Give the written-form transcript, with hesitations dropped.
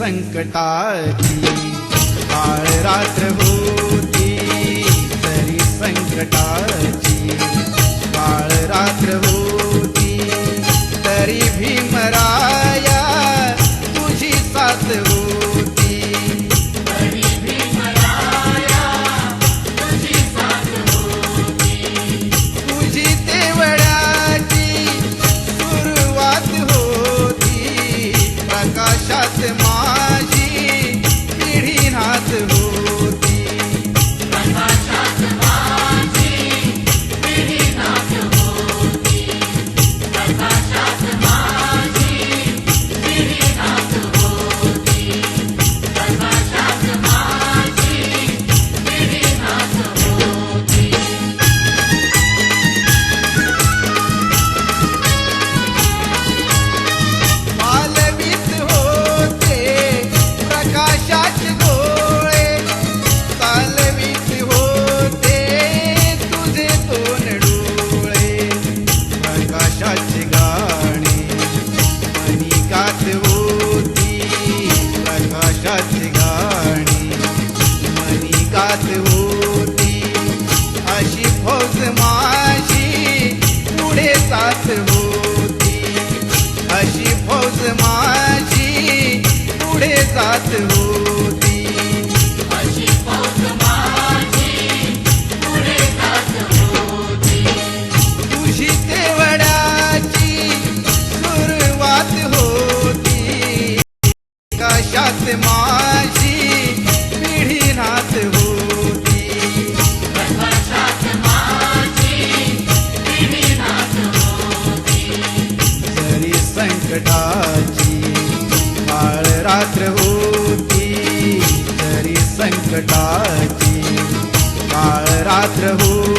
संकटाची काळ रात्र होती तरी संकटाची काळ रात्र होती तरी भीमराया तुझी साथ होती तरी भीमराया तुझी साथ होती तुझी तेवढ्याची सुरुवात होती प्रकाशात माझी पिढी नाथ होती प्रकाशात माझी पिढी नाथ होती प्रकाशात माझी पिढी नाथ होती प्रकाशात माझी पिढी नाथ होती मालवीत होते प्रकाशाचे डोळे चालवीत होते तुझे दोन डोळे प्रकाशाची गाणी मनी गात होती प्रकाशाची गाणी मनी गात होती अशी फौज माझी पुढे जात होती अशी फौज माझी पुढे जात होती अशी फौज माझी पुढे जात होती तुझी तेवढ्याची सुरुवात होती प्रकाशात माझी पिढी नाथ होती प्रकाशात माझी पिढी नाथ होती जरी संकटाची काळ रात्र होती तरी संकटाची काळ रात्र होती